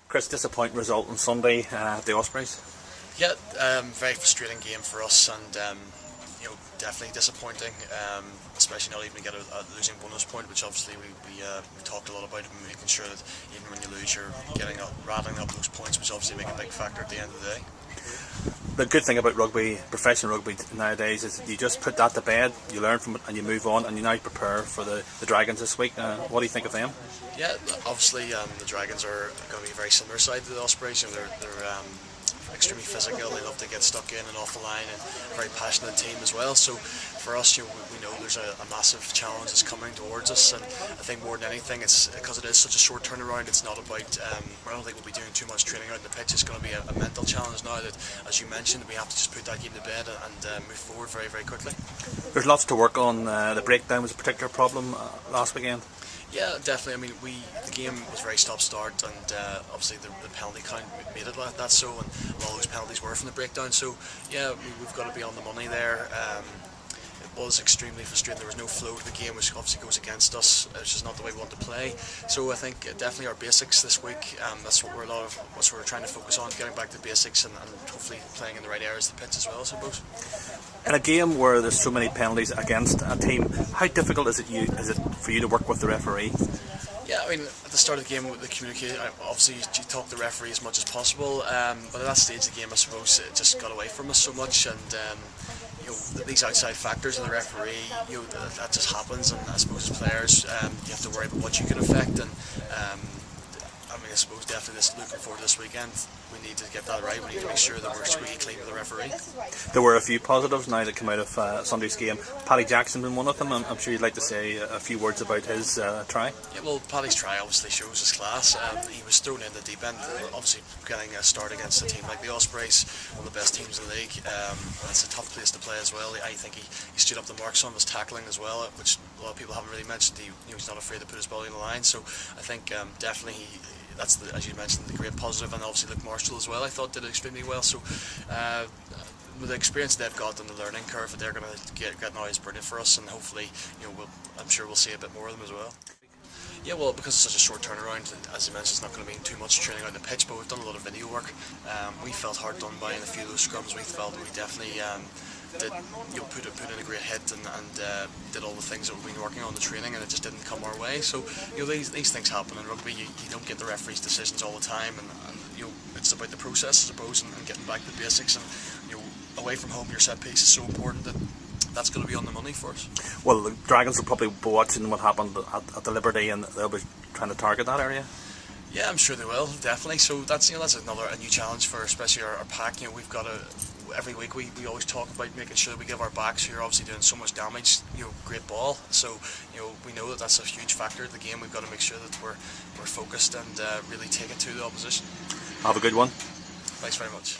Chris, disappointing result on Sunday at the Ospreys. Yeah, very frustrating game for us, and definitely disappointing. Especially not even to get a losing bonus point, which obviously we talked a lot about, making sure that even when you lose, you're rattling up those points, which obviously make a big factor at the end of the day. The good thing about rugby, professional rugby nowadays, is you just put that to bed, you learn from it, and you move on, and you now prepare for the Dragons this week. What do you think of them? Yeah, obviously the Dragons are going to be a very similar side to the Ospreys. They're extremely physical. They love to get stuck in and off the line, and a very passionate team as well. So for us, we know there's a massive challenge that's coming towards us, and I think more than anything, it's because it is such a short turnaround. It's not about I don't think we'll be doing too much training out in the pitch. It's going to be a mental challenge now that, as you mentioned, we have to just put that game to bed and move forward very, very quickly. There's lots to work on. The breakdown was a particular problem last weekend. Yeah, definitely. I mean, the game was very stop-start, and obviously the penalty count made it like that. So, and a lot of those penalties were from the breakdown. So, yeah, we've got to be on the money there. It was extremely frustrating. There was no flow to the game, which obviously goes against us. It's just not the way we want to play. So, I think definitely our basics this week. That's what we're trying to focus on, getting back to basics, and hopefully playing in the right areas of the pitch as well, I suppose. In a game where there's so many penalties against a team, how difficult is it for you to work with the referee? Yeah, I mean, at the start of the game, the communication, obviously you talk to the referee as much as possible, but at that stage of the game, I suppose it just got away from us so much, and these outside factors in the referee, that just happens, and I suppose as players, you have to worry about what you can affect, and I suppose definitely looking forward to this weekend, we need to get that right. We need to make sure that we're squeaky clean with the referee. There were a few positives now that came out of Sunday's game. Paddy Jackson been one of them. I'm sure you'd like to say a few words about his try. Yeah, well, Paddy's try obviously shows his class. He was thrown in the deep end, obviously getting a start against a team like the Ospreys, one of the best teams in the league. It's a tough place to play as well. I think he stood up the mark. Some of his tackling as well, which a lot of people haven't really mentioned. He's not afraid to put his body on the line. So I think definitely that's as you mentioned, the great positive, and obviously Luke Marshall as well. I thought did extremely well. So with the experience they've got and the learning curve that they're going to get now is brilliant for us, and hopefully I'm sure we'll see a bit more of them as well. Yeah, well, because it's such a short turnaround, as you mentioned, it's not going to be too much training on the pitch, but we've done a lot of video work. We felt hard done by in a few of those scrums. We felt we definitely did put in a great hit and did all the things that we've been working on the training, and it just didn't come our way. So these things happen in rugby. You don't get the referee's decisions all the time, and it's about the process, I suppose, and getting back to the basics. And away from home, your set piece is so important that that's going to be on the money for us. Well, the Dragons will probably be watching what happened at the Liberty, and they'll be trying to target that area. Yeah, I'm sure they will, definitely. So that's a new challenge for especially our pack. We've got every week we always talk about making sure that we give our backs, who are obviously doing so much damage, great ball. So we know that that's a huge factor of the game. We've got to make sure that we're focused and really take it to the opposition. Have a good one. Thanks very much.